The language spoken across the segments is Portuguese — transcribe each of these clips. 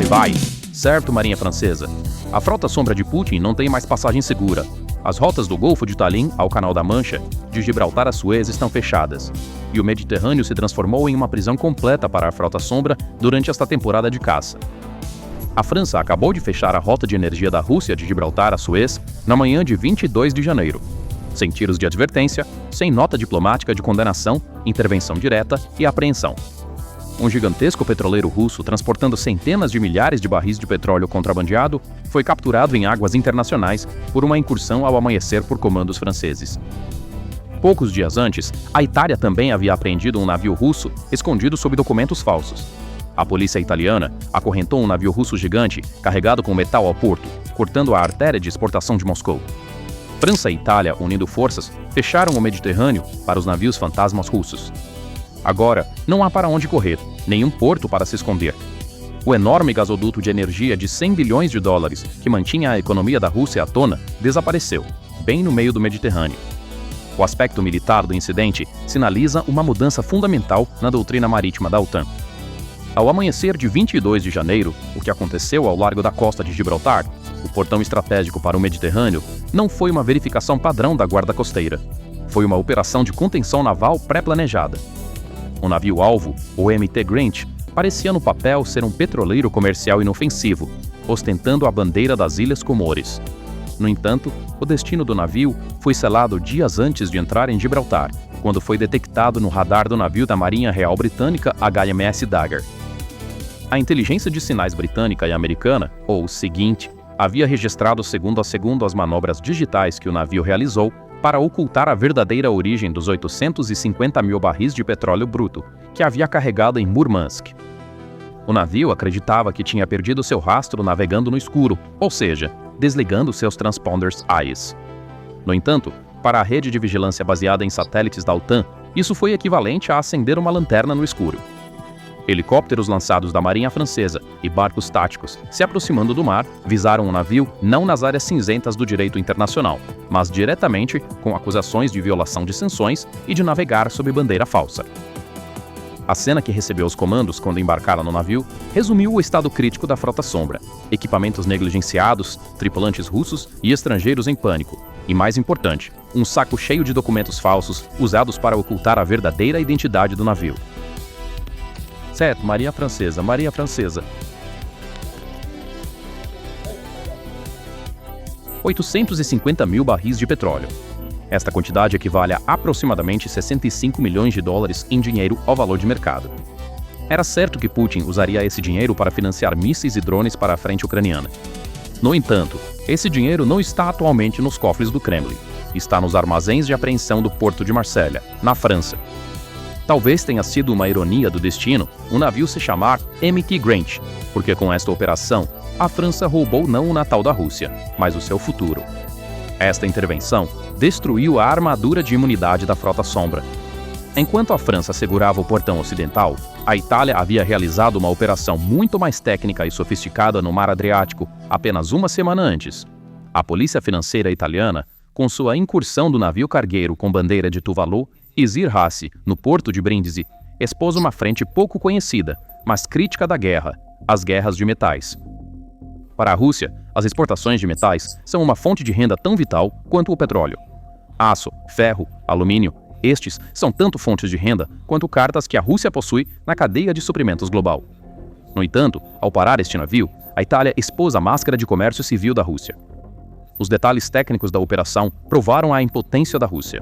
Vai. Certo, Marinha Francesa. A frota sombra de Putin não tem mais passagem segura. As rotas do Golfo de Tallinn ao Canal da Mancha, de Gibraltar a Suez estão fechadas. E o Mediterrâneo se transformou em uma prisão completa para a frota sombra durante esta temporada de caça. A França acabou de fechar a rota de energia da Rússia de Gibraltar a Suez na manhã de 22 de janeiro. Sem tiros de advertência, sem nota diplomática de condenação, intervenção direta e apreensão. Um gigantesco petroleiro russo transportando centenas de milhares de barris de petróleo contrabandeado foi capturado em águas internacionais por uma incursão ao amanhecer por comandos franceses. Poucos dias antes, a Itália também havia apreendido um navio russo escondido sob documentos falsos. A polícia italiana acorrentou um navio russo gigante carregado com metal ao porto, cortando a artéria de exportação de Moscou. França e Itália, unindo forças, fecharam o Mediterrâneo para os navios fantasmas russos. Agora, não há para onde correr, nenhum porto para se esconder. O enorme gasoduto de energia de 100 bilhões de dólares que mantinha a economia da Rússia à tona desapareceu, bem no meio do Mediterrâneo. O aspecto militar do incidente sinaliza uma mudança fundamental na doutrina marítima da OTAN. Ao amanhecer de 22 de janeiro, o que aconteceu ao largo da costa de Gibraltar, o portão estratégico para o Mediterrâneo, não foi uma verificação padrão da guarda costeira. Foi uma operação de contenção naval pré-planejada. O navio-alvo, o MT Grant, parecia no papel ser um petroleiro comercial inofensivo, ostentando a bandeira das Ilhas Comores. No entanto, o destino do navio foi selado dias antes de entrar em Gibraltar, quando foi detectado no radar do navio da Marinha Real Britânica HMS Dagger. A inteligência de sinais britânica e americana, ou SIGINT, havia registrado segundo a segundo as manobras digitais que o navio realizou para ocultar a verdadeira origem dos 850 mil barris de petróleo bruto que havia carregado em Murmansk. O navio acreditava que tinha perdido seu rastro navegando no escuro, ou seja, desligando seus transponders AIS. No entanto, para a rede de vigilância baseada em satélites da OTAN, isso foi equivalente a acender uma lanterna no escuro. Helicópteros lançados da Marinha Francesa e barcos táticos se aproximando do mar visaram o navio não nas áreas cinzentas do direito internacional, mas diretamente com acusações de violação de sanções e de navegar sob bandeira falsa. A cena que recebeu os comandos quando embarcaram no navio resumiu o estado crítico da frota sombra: equipamentos negligenciados, tripulantes russos e estrangeiros em pânico, e mais importante, um saco cheio de documentos falsos usados para ocultar a verdadeira identidade do navio. Certo, Marinha Francesa. 850 mil barris de petróleo. Esta quantidade equivale a aproximadamente 65 milhões de dólares em dinheiro ao valor de mercado. Era certo que Putin usaria esse dinheiro para financiar mísseis e drones para a frente ucraniana. No entanto, esse dinheiro não está atualmente nos cofres do Kremlin. Está nos armazéns de apreensão do porto de Marselha, na França. Talvez tenha sido uma ironia do destino o navio se chamar MT Grant, porque com esta operação, a França roubou não o Natal da Rússia, mas o seu futuro. Esta intervenção destruiu a armadura de imunidade da frota sombra. Enquanto a França segurava o portão ocidental, a Itália havia realizado uma operação muito mais técnica e sofisticada no Mar Adriático apenas uma semana antes. A polícia financeira italiana, com sua incursão do navio cargueiro com bandeira de Tuvalu, Easy-Race, no porto de Brindisi, expôs uma frente pouco conhecida, mas crítica da guerra, as guerras de metais. Para a Rússia, as exportações de metais são uma fonte de renda tão vital quanto o petróleo. Aço, ferro, alumínio, estes são tanto fontes de renda quanto cartas que a Rússia possui na cadeia de suprimentos global. No entanto, ao parar este navio, a Itália expôs a máscara de comércio civil da Rússia. Os detalhes técnicos da operação provaram a impotência da Rússia.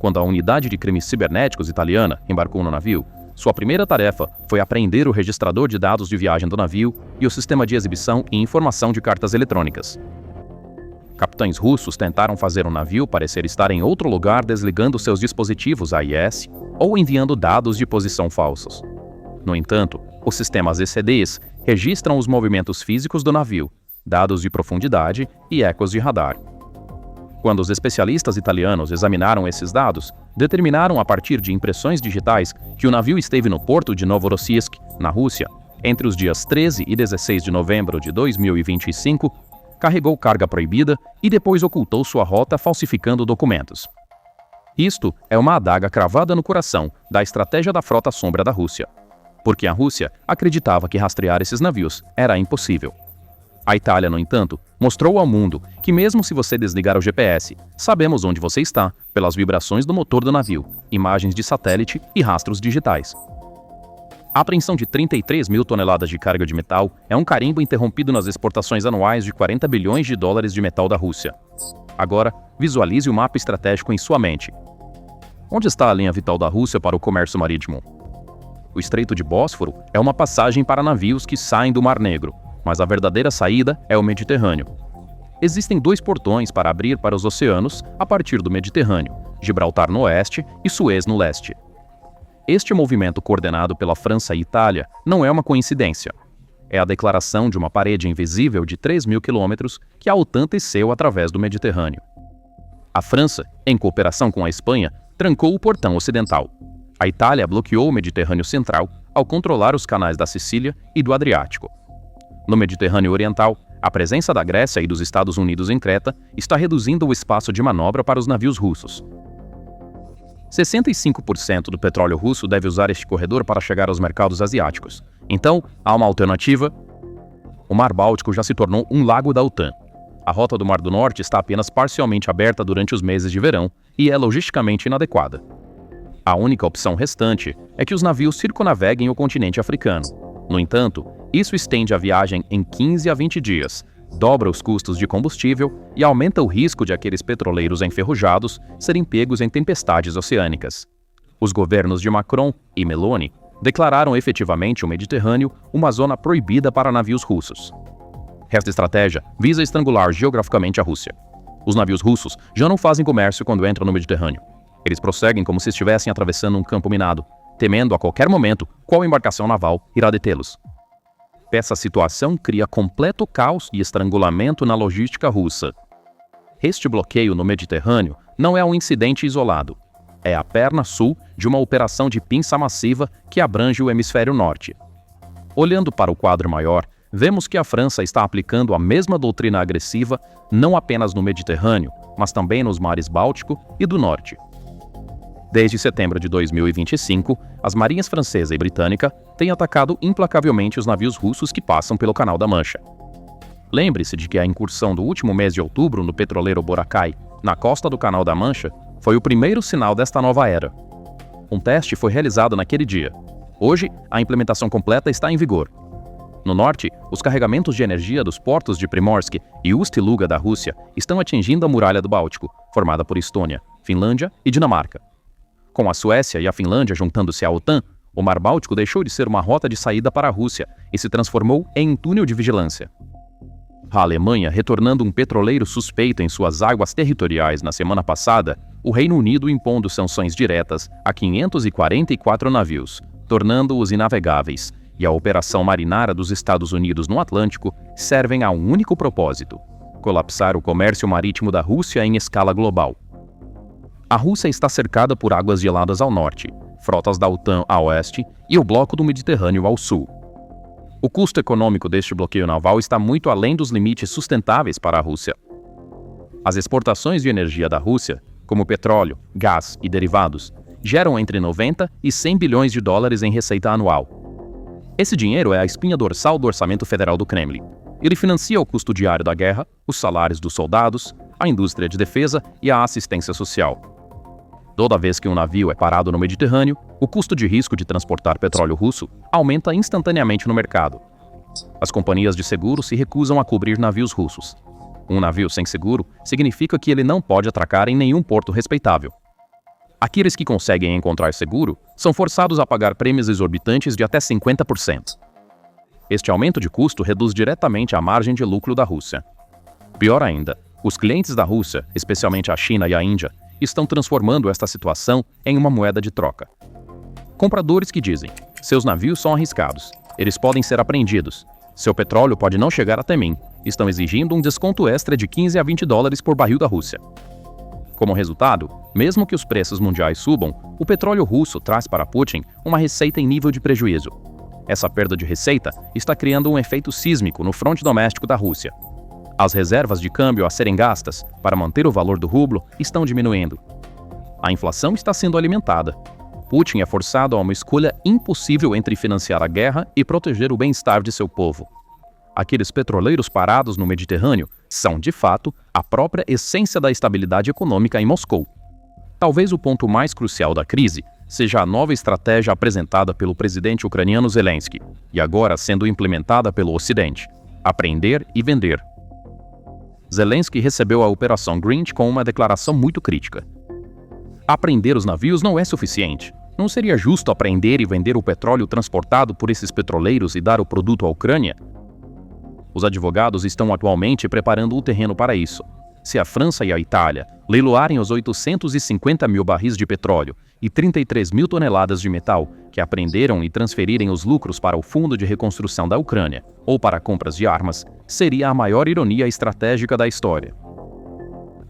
Quando a unidade de crimes cibernéticos italiana embarcou no navio, sua primeira tarefa foi apreender o registrador de dados de viagem do navio e o sistema de exibição e informação de cartas eletrônicas. Capitães russos tentaram fazer o navio parecer estar em outro lugar desligando seus dispositivos AIS ou enviando dados de posição falsos. No entanto, os sistemas ECDs registram os movimentos físicos do navio, dados de profundidade e ecos de radar. Quando os especialistas italianos examinaram esses dados, determinaram a partir de impressões digitais que o navio esteve no porto de Novorossiysk, na Rússia, entre os dias 13 e 16 de novembro de 2025, carregou carga proibida e depois ocultou sua rota falsificando documentos. Isto é uma adaga cravada no coração da estratégia da frota sombra da Rússia. porque a Rússia acreditava que rastrear esses navios era impossível. A Itália, no entanto, mostrou ao mundo que mesmo se você desligar o GPS, sabemos onde você está pelas vibrações do motor do navio, imagens de satélite e rastros digitais. A apreensão de 33 mil toneladas de carga de metal é um carimbo interrompido nas exportações anuais de 40 bilhões de dólares de metal da Rússia. Agora, visualize o mapa estratégico em sua mente. Onde está a linha vital da Rússia para o comércio marítimo? O Estreito de Bósforo é uma passagem para navios que saem do Mar Negro, mas a verdadeira saída é o Mediterrâneo. Existem 2 portões para abrir para os oceanos a partir do Mediterrâneo, Gibraltar no oeste e Suez no leste. Este movimento coordenado pela França e Itália não é uma coincidência. É a declaração de uma parede invisível de 3.000 quilômetros que a OTAN teceu através do Mediterrâneo. A França, em cooperação com a Espanha, trancou o portão ocidental. A Itália bloqueou o Mediterrâneo Central ao controlar os canais da Sicília e do Adriático. No Mediterrâneo Oriental, a presença da Grécia e dos Estados Unidos em Creta está reduzindo o espaço de manobra para os navios russos. 65% do petróleo russo deve usar este corredor para chegar aos mercados asiáticos. Então, há uma alternativa? O Mar Báltico já se tornou um lago da OTAN. A rota do Mar do Norte está apenas parcialmente aberta durante os meses de verão e é logisticamente inadequada. A única opção restante é que os navios circunnaveguem o continente africano. No entanto, isso estende a viagem em 15 a 20 dias, dobra os custos de combustível e aumenta o risco de aqueles petroleiros enferrujados serem pegos em tempestades oceânicas. Os governos de Macron e Meloni declararam efetivamente o Mediterrâneo uma zona proibida para navios russos. Esta estratégia visa estrangular geograficamente a Rússia. Os navios russos já não fazem comércio quando entram no Mediterrâneo. Eles prosseguem como se estivessem atravessando um campo minado, temendo a qualquer momento qual embarcação naval irá detê-los. Essa situação cria completo caos e estrangulamento na logística russa. Este bloqueio no Mediterrâneo não é um incidente isolado. É a perna sul de uma operação de pinça massiva que abrange o hemisfério norte. Olhando para o quadro maior, vemos que a França está aplicando a mesma doutrina agressiva não apenas no Mediterrâneo, mas também nos mares Báltico e do Norte. Desde setembro de 2025, as marinhas francesa e britânica têm atacado implacavelmente os navios russos que passam pelo Canal da Mancha. Lembre-se de que a incursão do último mês de outubro no petroleiro Boracay, na costa do Canal da Mancha, foi o primeiro sinal desta nova era. Um teste foi realizado naquele dia. Hoje, a implementação completa está em vigor. No norte, os carregamentos de energia dos portos de Primorsk e Ust-Luga da Rússia estão atingindo a muralha do Báltico, formada por Estônia, Finlândia e Dinamarca. Com a Suécia e a Finlândia juntando-se à OTAN, o Mar Báltico deixou de ser uma rota de saída para a Rússia e se transformou em um túnel de vigilância. A Alemanha, retornando um petroleiro suspeito em suas águas territoriais na semana passada, o Reino Unido impondo sanções diretas a 544 navios, tornando-os inavegáveis, e a Operação Marinara dos Estados Unidos no Atlântico servem a um único propósito: colapsar o comércio marítimo da Rússia em escala global. A Rússia está cercada por águas geladas ao norte, frotas da OTAN a oeste e o bloco do Mediterrâneo ao sul. O custo econômico deste bloqueio naval está muito além dos limites sustentáveis para a Rússia. As exportações de energia da Rússia, como petróleo, gás e derivados, geram entre 90 e 100 bilhões de dólares em receita anual. Esse dinheiro é a espinha dorsal do orçamento federal do Kremlin. Ele financia o custo diário da guerra, os salários dos soldados, a indústria de defesa e a assistência social. Toda vez que um navio é parado no Mediterrâneo, o custo de risco de transportar petróleo russo aumenta instantaneamente no mercado. As companhias de seguro se recusam a cobrir navios russos. Um navio sem seguro significa que ele não pode atracar em nenhum porto respeitável. Aqueles que conseguem encontrar seguro são forçados a pagar prêmios exorbitantes de até 50%. Este aumento de custo reduz diretamente a margem de lucro da Rússia. Pior ainda, os clientes da Rússia, especialmente a China e a Índia, estão transformando esta situação em uma moeda de troca. Compradores que dizem: seus navios são arriscados, eles podem ser apreendidos, seu petróleo pode não chegar até mim, estão exigindo um desconto extra de 15 a 20 dólares por barril da Rússia. Como resultado, mesmo que os preços mundiais subam, o petróleo russo traz para Putin uma receita em nível de prejuízo. Essa perda de receita está criando um efeito sísmico no fronte doméstico da Rússia. As reservas de câmbio a serem gastas para manter o valor do rublo estão diminuindo. A inflação está sendo alimentada. Putin é forçado a uma escolha impossível entre financiar a guerra e proteger o bem-estar de seu povo. Aqueles petroleiros parados no Mediterrâneo são, de fato, a própria essência da estabilidade econômica em Moscou. Talvez o ponto mais crucial da crise seja a nova estratégia apresentada pelo presidente ucraniano Zelensky, e agora sendo implementada pelo Ocidente: apreender e vender. Zelensky recebeu a Operação Grinch com uma declaração muito crítica. Apreender os navios não é suficiente. Não seria justo apreender e vender o petróleo transportado por esses petroleiros e dar o produto à Ucrânia? Os advogados estão atualmente preparando o terreno para isso. Se a França e a Itália leiloarem os 850 mil barris de petróleo e 33 mil toneladas de metal que apreenderam e transferirem os lucros para o Fundo de Reconstrução da Ucrânia ou para compras de armas, seria a maior ironia estratégica da história.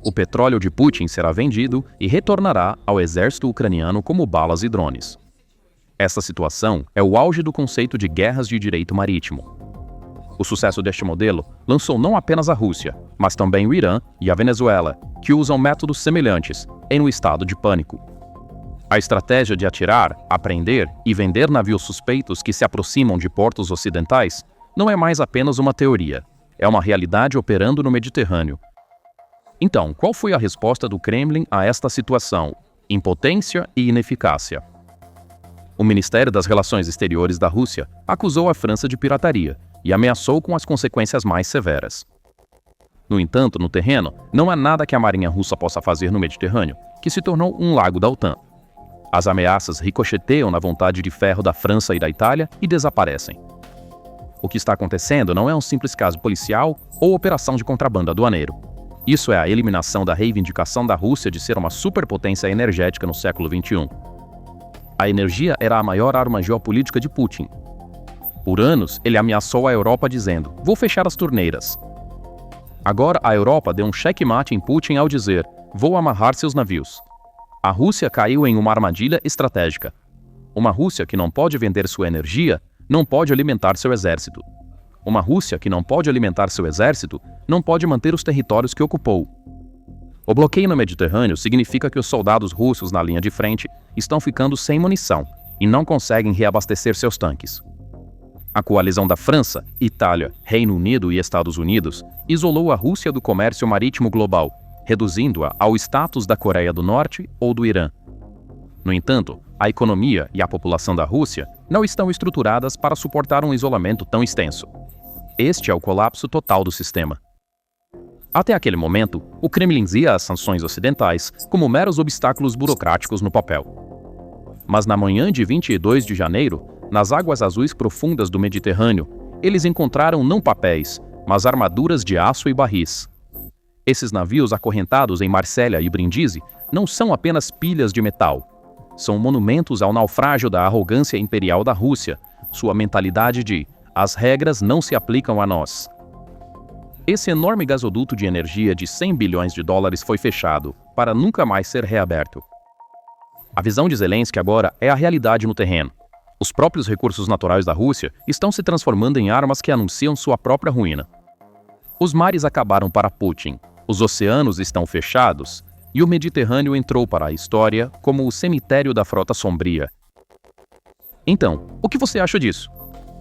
O petróleo de Putin será vendido e retornará ao exército ucraniano como balas e drones. Essa situação é o auge do conceito de guerras de direito marítimo. O sucesso deste modelo lançou não apenas a Rússia, mas também o Irã e a Venezuela, que usam métodos semelhantes, em um estado de pânico. A estratégia de atirar, apreender e vender navios suspeitos que se aproximam de portos ocidentais não é mais apenas uma teoria, é uma realidade operando no Mediterrâneo. Então, qual foi a resposta do Kremlin a esta situação? Impotência e ineficácia. O Ministério das Relações Exteriores da Rússia acusou a França de pirataria e ameaçou com as consequências mais severas. No entanto, no terreno, não há nada que a marinha russa possa fazer no Mediterrâneo, que se tornou um lago da OTAN. As ameaças ricocheteiam na vontade de ferro da França e da Itália e desaparecem. O que está acontecendo não é um simples caso policial ou operação de contrabando aduaneiro. Isso é a eliminação da reivindicação da Rússia de ser uma superpotência energética no século XXI. A energia era a maior arma geopolítica de Putin. Por anos, ele ameaçou a Europa dizendo: "Vou fechar as torneiras." Agora, a Europa deu um checkmate em Putin ao dizer: "Vou amarrar seus navios." A Rússia caiu em uma armadilha estratégica. Uma Rússia que não pode vender sua energia, não pode alimentar seu exército. Uma Rússia que não pode alimentar seu exército, não pode manter os territórios que ocupou. O bloqueio no Mediterrâneo significa que os soldados russos na linha de frente estão ficando sem munição e não conseguem reabastecer seus tanques. A coalizão da França, Itália, Reino Unido e Estados Unidos isolou a Rússia do comércio marítimo global, reduzindo-a ao status da Coreia do Norte ou do Irã. No entanto, a economia e a população da Rússia não estão estruturadas para suportar um isolamento tão extenso. Este é o colapso total do sistema. Até aquele momento, o Kremlin via as sanções ocidentais como meros obstáculos burocráticos no papel. Mas na manhã de 22 de janeiro, nas águas azuis profundas do Mediterrâneo, eles encontraram não papéis, mas armaduras de aço e barris. Esses navios acorrentados em Marsella e Brindisi não são apenas pilhas de metal. São monumentos ao naufrágio da arrogância imperial da Rússia, sua mentalidade de "as regras não se aplicam a nós". Esse enorme gasoduto de energia de 100 bilhões de dólares foi fechado, para nunca mais ser reaberto. A visão de Zelensky agora é a realidade no terreno. Os próprios recursos naturais da Rússia estão se transformando em armas que anunciam sua própria ruína. Os mares acabaram para Putin, os oceanos estão fechados e o Mediterrâneo entrou para a história como o cemitério da Frota Sombria. Então, o que você acha disso?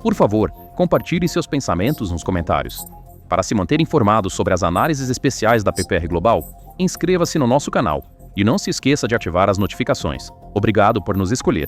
Por favor, compartilhe seus pensamentos nos comentários. Para se manter informado sobre as análises especiais da PPR Global, inscreva-se no nosso canal e não se esqueça de ativar as notificações. Obrigado por nos escolher.